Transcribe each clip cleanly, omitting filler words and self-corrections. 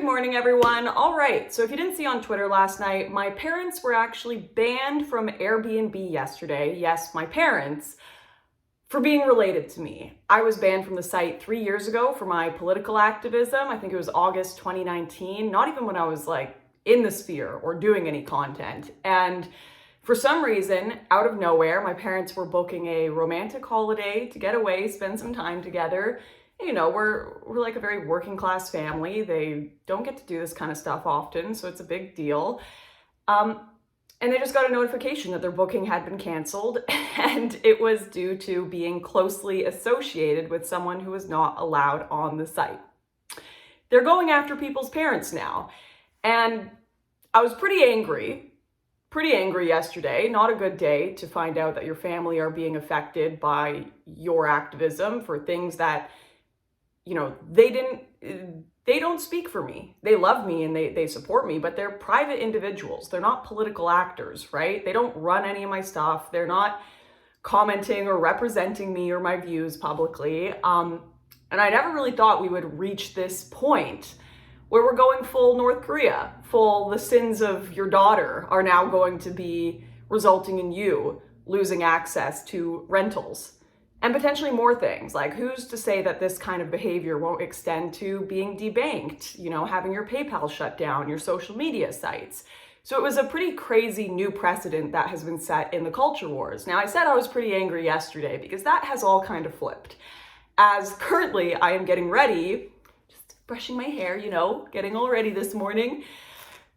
Good morning, everyone. All right, so if you didn't see on Twitter last night, my parents were actually banned from Airbnb yesterday. Yes, my parents, for being related to me. I was banned from the site 3 years ago for my political activism. I think it was August 2019, not even when I was like in the sphere or doing any content. And for some reason, out of nowhere, my parents were booking a romantic holiday to get away, spend some time together. You know, we're like a very working class family. They don't get to do this kind of stuff often, so it's a big deal. And they just got a notification that their booking had been canceled, and it was due to being closely associated with someone who was not allowed on the site. They're going after people's parents now. And I was pretty angry yesterday. Not a good day to find out that your family are being affected by your activism for things that, you know, they don't speak for me. They love me and they support me, but they're private individuals. They're not political actors, right? They don't run any of my stuff. They're not commenting or representing me or my views publicly. And I never really thought we would reach this point where we're going full North Korea, full the sins of your daughter are now going to be resulting in you losing access to rentals. And potentially more things, like who's to say that this kind of behavior won't extend to being debanked, you know, having your PayPal shut down, your social media sites. So it was a pretty crazy new precedent that has been set in the culture wars. Now, I said I was pretty angry yesterday because that has all kind of flipped. As currently I am getting ready, just brushing my hair, you know, getting all ready this morning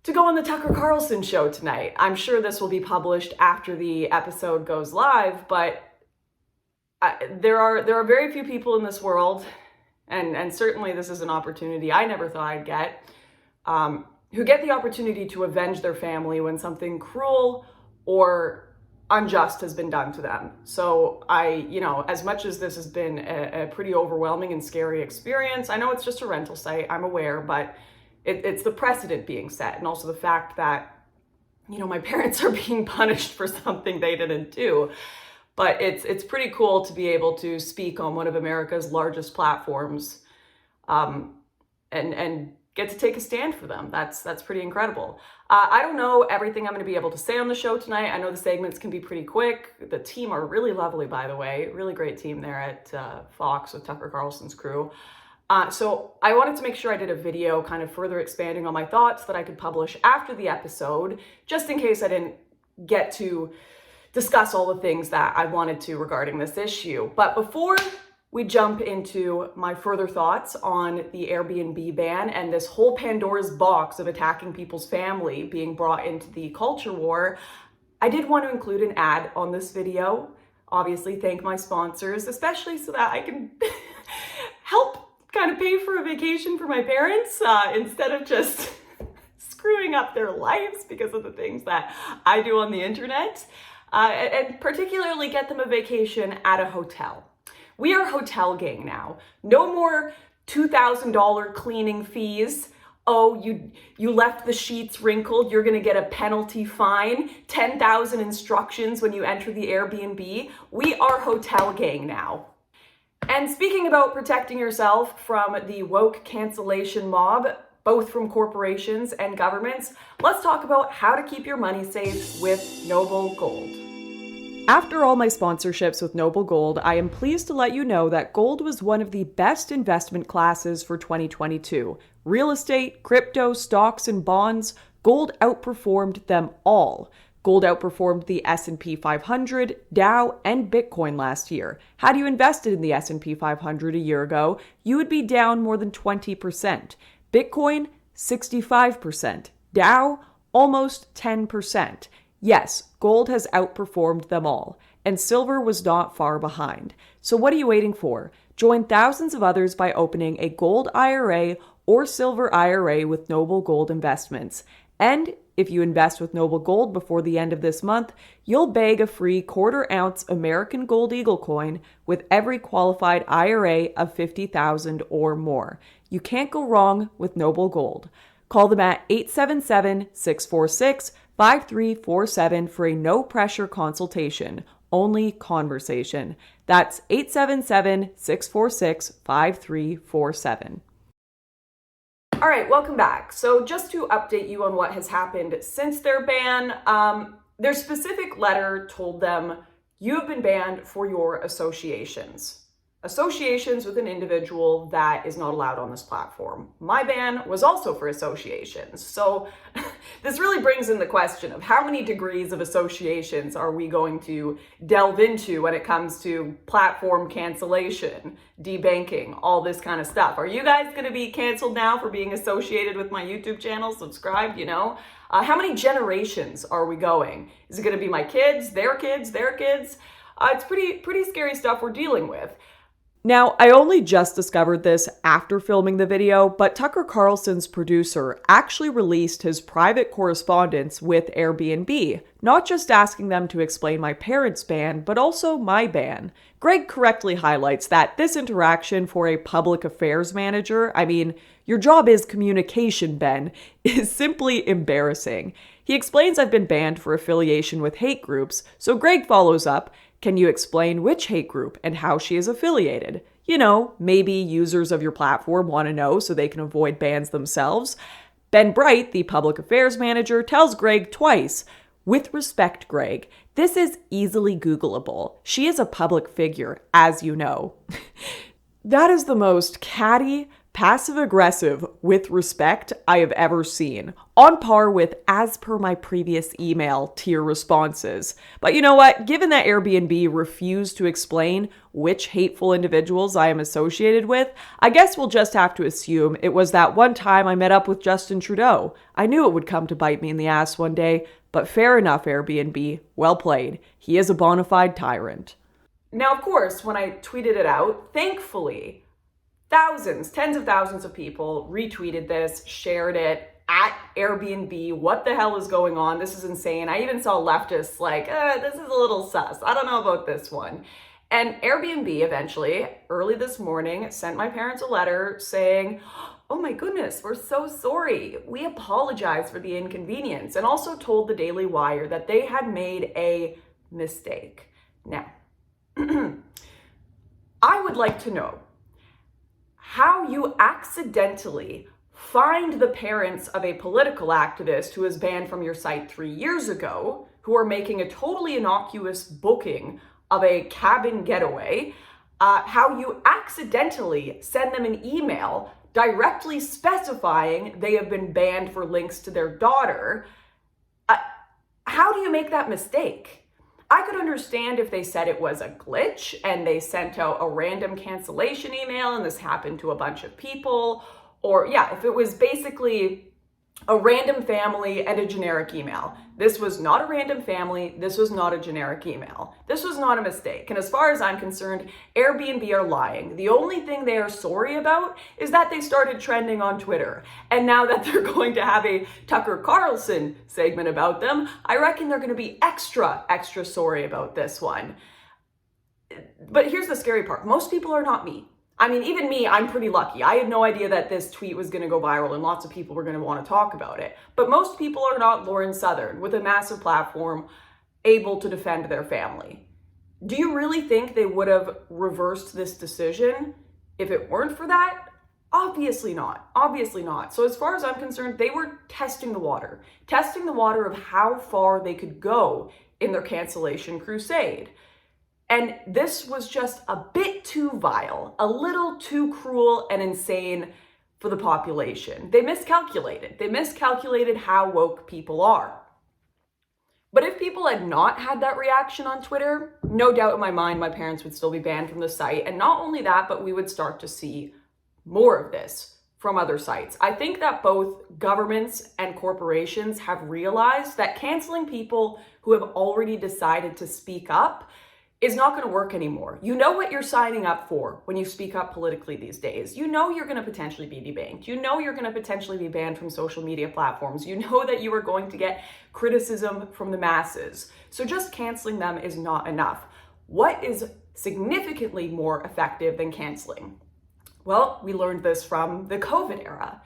to go on the Tucker Carlson show tonight. I'm sure this will be published after the episode goes live, but there are very few people in this world, and certainly this is an opportunity I never thought I'd get, who get the opportunity to avenge their family when something cruel or unjust has been done to them. So you know, as much as this has been a pretty overwhelming and scary experience, I know it's just a rental site, I'm aware, but it's the precedent being set, and also the fact that, you know, my parents are being punished for something they didn't do. But it's pretty cool to be able to speak on one of America's largest platforms, and get to take a stand for them. That's pretty incredible. I don't know everything I'm going to be able to say on the show tonight. I know the segments can be pretty quick. The team are really lovely, by the way. Really great team there at Fox with Tucker Carlson's crew. So I wanted to make sure I did a video kind of further expanding on my thoughts that I could publish after the episode, just in case I didn't get to discuss all the things that I wanted to regarding this issue. But before we jump into my further thoughts on the Airbnb ban and this whole Pandora's box of attacking people's family being brought into the culture war, I did want to include an ad on this video. Obviously, thank my sponsors, especially so that I can help kind of pay for a vacation for my parents instead of just screwing up their lives because of the things that I do on the internet. And particularly get them a vacation at a hotel. We are hotel gang now. No more $2,000 cleaning fees. Oh, you left the sheets wrinkled, you're gonna get a penalty fine. 10,000 instructions when you enter the Airbnb. We are hotel gang now. And speaking about protecting yourself from the woke cancellation mob, both from corporations and governments, let's talk about how to keep your money safe with Noble Gold. After all my sponsorships with Noble Gold, I am pleased to let you know that gold was one of the best investment classes for 2022. Real estate, crypto, stocks, and bonds, gold outperformed them all. Gold outperformed the S&P 500, Dow, and Bitcoin last year. Had you invested in the S&P 500 a year ago, you would be down more than 20%. Bitcoin, 65%. Dow, almost 10%. Yes, gold has outperformed them all, and silver was not far behind. So what are you waiting for? Join thousands of others by opening a gold IRA or silver IRA with Noble Gold Investments. And if you invest with Noble Gold before the end of this month, you'll bag a free quarter-ounce American Gold Eagle coin with every qualified IRA of $50,000 or more. You can't go wrong with Noble Gold. Call them at 877-646-5347 for a no-pressure consultation. Only conversation. That's 877-646-5347. All right, welcome back. So just to update you on what has happened since their ban, their specific letter told them, you have been banned for your associations. Associations with an individual that is not allowed on this platform. My ban was also for associations. So this really brings in the question of how many degrees of associations are we going to delve into when it comes to platform cancellation, debanking, all this kind of stuff. Are you guys going to be canceled now for being associated with my YouTube channel, subscribed, you know? How many generations are we going? Is it going to be my kids, their kids, their kids? It's pretty scary stuff we're dealing with. Now, I only just discovered this after filming the video, but Tucker Carlson's producer actually released his private correspondence with Airbnb, not just asking them to explain my parents' ban, but also my ban. Greg correctly highlights that this interaction for a public affairs manager, I mean, your job is communication, Ben, is simply embarrassing. He explains I've been banned for affiliation with hate groups, so Greg follows up, can you explain which hate group and how she is affiliated? You know, maybe users of your platform want to know so they can avoid bans themselves. Ben Bright, the public affairs manager, tells Greg twice, with respect, Greg, this is easily Googleable. She is a public figure, as you know. That is the most catty, passive-aggressive with respect I have ever seen, on par with as per my previous email tier responses. But you know what? Given that Airbnb refused to explain which hateful individuals I am associated with, I guess we'll just have to assume it was that one time I met up with Justin Trudeau. I knew it would come to bite me in the ass one day, but fair enough, Airbnb. Well played. He is a bona fide tyrant. Now, of course, when I tweeted it out, thankfully, thousands, tens of thousands of people retweeted this, shared it, at Airbnb. What the hell is going on? This is insane. I even saw leftists like, this is a little sus. I don't know about this one. And Airbnb eventually, early this morning, sent my parents a letter saying, oh my goodness, we're so sorry. We apologize for the inconvenience, and also told the Daily Wire that they had made a mistake. Now, I would like to know how you accidentally find the parents of a political activist who was banned from your site 3 years ago, who are making a totally innocuous booking of a cabin getaway, how you accidentally send them an email directly specifying they have been banned for links to their daughter. How do you make that mistake? I could understand if they said it was a glitch and they sent out a random cancellation email and this happened to a bunch of people, or yeah, if it was basically a random family and a generic email. This was not a random family. This was not a generic email. This was not a mistake. And as far as I'm concerned, Airbnb are lying. The only thing they are sorry about is that they started trending on Twitter. And now that they're going to have a Tucker Carlson segment about them, I reckon they're going to be extra sorry about this one. But here's the scary part. Most people are not me. I mean, even me, I'm pretty lucky. I had no idea that this tweet was going to go viral and lots of people were going to want to talk about it. But most people are not Lauren Southern with a massive platform able to defend their family. Do you really think they would have reversed this decision if it weren't for that? Obviously not. Obviously not. So as far as I'm concerned, they were testing the water of how far they could go in their cancellation crusade. And this was just a bit too vile, a little too cruel and insane for the population. They miscalculated. They miscalculated how woke people are. But if people had not had that reaction on Twitter, no doubt in my mind, my parents would still be banned from the site. And not only that, but we would start to see more of this from other sites. I think that both governments and corporations have realized that canceling people who have already decided to speak up is not going to work anymore. You know what you're signing up for when you speak up politically these days. You know you're going to potentially be debanked. You know you're going to potentially be banned from social media platforms. You know that you are going to get criticism from the masses. So just canceling them is not enough. What is significantly more effective than canceling? Well, we learned this from the COVID era.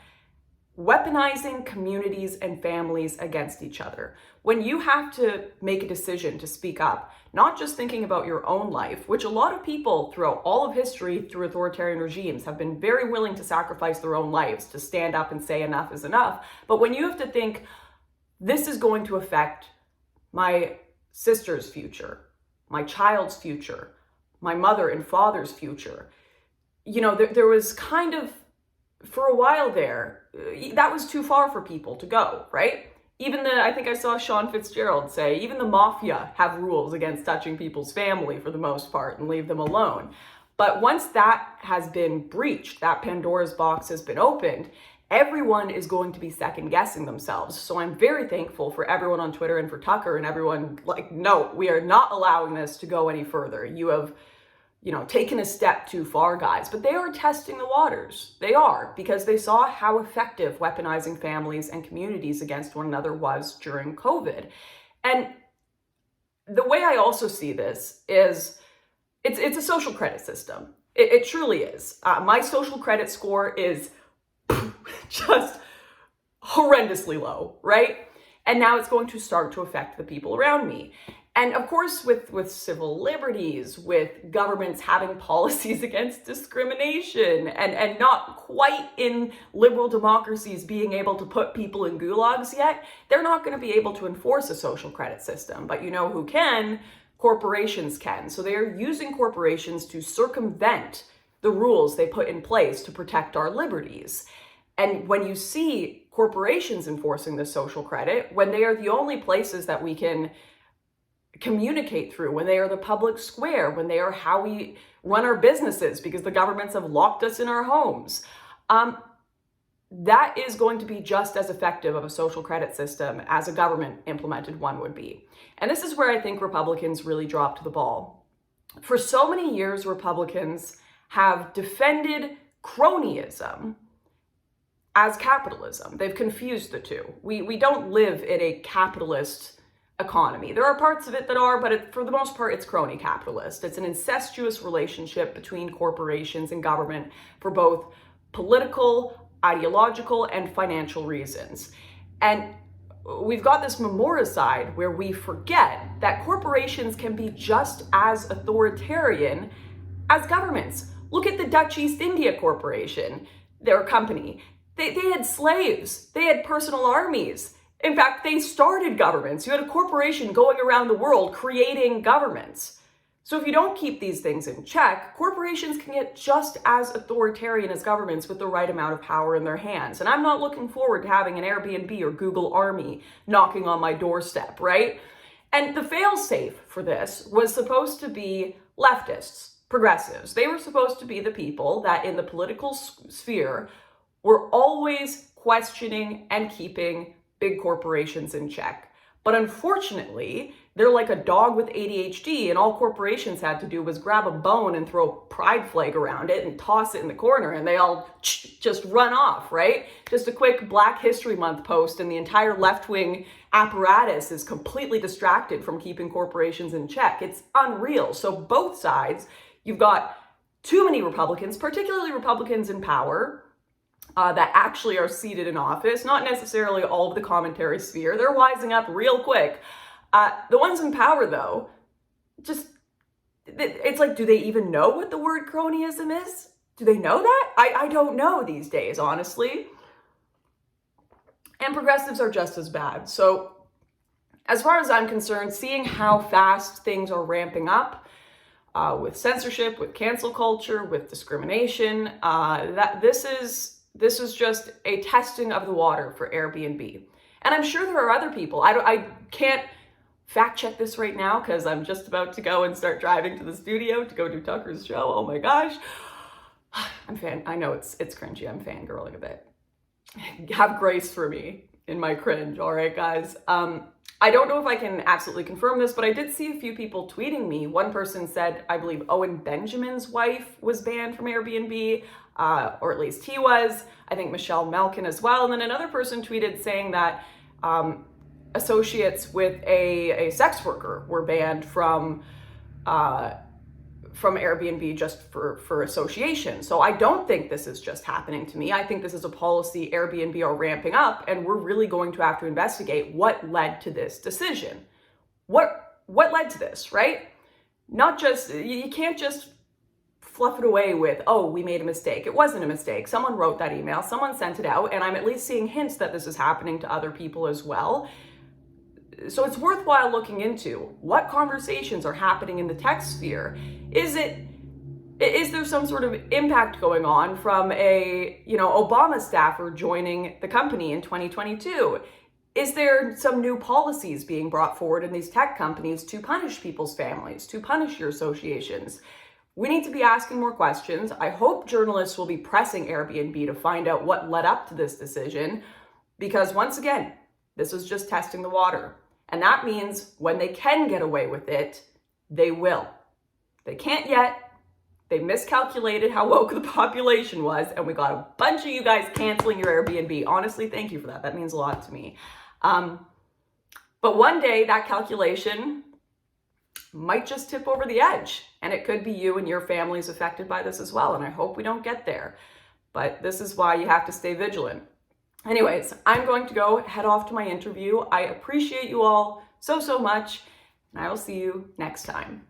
weaponizing communities and families against each other. When you have to make a decision to speak up, not just thinking about your own life, which a lot of people throughout all of history through authoritarian regimes have been very willing to sacrifice their own lives to stand up and say enough is enough. But when you have to think, this is going to affect my sister's future, my child's future, my mother and father's future, there was kind of, for a while there, that was too far for people to go, right? I think I saw Sean Fitzgerald say, even the mafia have rules against touching people's family for the most part and leave them alone. But once that has been breached, that Pandora's box has been opened, everyone is going to be second guessing themselves. So I'm very thankful for everyone on Twitter and for Tucker and everyone no, we are not allowing this to go any further. You have taken a step too far, guys. But they are testing the waters. They are, because they saw how effective weaponizing families and communities against one another was during COVID. And the way I also see this is it's a social credit system. It truly is. My social credit score is just horrendously low, right? And now it's going to start to affect the people around me. And of course, with civil liberties, with governments having policies against discrimination, and not quite in liberal democracies being able to put people in gulags yet, they're not going to be able to enforce a social credit system. But you know who can? Corporations can. So they are using corporations to circumvent the rules they put in place to protect our liberties. And when you see corporations enforcing this social credit, when they are the only places that we can communicate through, when they are the public square, when they are how we run our businesses because the governments have locked us in our homes, that is going to be just as effective of a social credit system as a government implemented one would be. And this is where I think Republicans really dropped the ball. For so many years, Republicans have defended cronyism as capitalism. They've confused the two. We don't live in a capitalist economy. There are parts of it that are, but for the most part, it's crony capitalist. It's an incestuous relationship between corporations and government for both political, ideological, and financial reasons. And we've got this memoricide where we forget that corporations can be just as authoritarian as governments. Look at the Dutch East India Corporation, their company. They had slaves. They had personal armies. In fact, they started governments. You had a corporation going around the world creating governments. So if you don't keep these things in check, corporations can get just as authoritarian as governments with the right amount of power in their hands. And I'm not looking forward to having an Airbnb or Google Army knocking on my doorstep, right? And the fail-safe for this was supposed to be leftists, progressives. They were supposed to be the people that in the political sphere were always questioning and keeping big corporations in check. But unfortunately, they're like a dog with ADHD, and all corporations had to do was grab a bone and throw a pride flag around it and toss it in the corner, and they all just run off, right? Just a quick Black History Month post, and the entire left-wing apparatus is completely distracted from keeping corporations in check. It's unreal. So both sides, you've got too many Republicans, particularly Republicans in power, that actually are seated in office, not necessarily all of the commentary sphere. They're wising up real quick. The ones in power, though, it's like, do they even know what the word cronyism is? Do they know that? I don't know these days, honestly. And progressives are just as bad. So as far as I'm concerned, seeing how fast things are ramping up with censorship, with cancel culture, with discrimination, this is just a testing of the water for Airbnb. And I'm sure there are other people. I can't fact check this right now because I'm just about to go and start driving to the studio to go do Tucker's show. Oh my gosh. I know it's cringy. I'm fangirling a bit. Have grace for me in my cringe. All right, guys. I don't know if I can absolutely confirm this, but I did see a few people tweeting me. One person said, I believe Owen Benjamin's wife was banned from Airbnb, or at least he was. I think Michelle Malkin as well. And then another person tweeted saying that associates with a sex worker were banned from from Airbnb just for association. So I don't think this is just happening to me. I think this is a policy Airbnb are ramping up, and we're really going to have to investigate what led to this decision. What led to this, right? Not just, you can't just fluff it away with, oh, we made a mistake. It wasn't a mistake. Someone wrote that email, someone sent it out, and I'm at least seeing hints that this is happening to other people as well. So it's worthwhile looking into what conversations are happening in the tech sphere. Is there some sort of impact going on from a, Obama staffer joining the company in 2022? Is there some new policies being brought forward in these tech companies to punish people's families, to punish your associations? We need to be asking more questions. I hope journalists will be pressing Airbnb to find out what led up to this decision, because once again, this was just testing the water. And that means when they can get away with it, they will. They can't yet. They miscalculated how woke the population was, and we got a bunch of you guys canceling your Airbnb. Honestly, thank you for that. That means a lot to me. But one day that calculation might just tip over the edge, and it could be you and your families affected by this as well. And I hope we don't get there. But this is why you have to stay vigilant. Anyways, I'm going to go head off to my interview. I appreciate you all so much, and I will see you next time.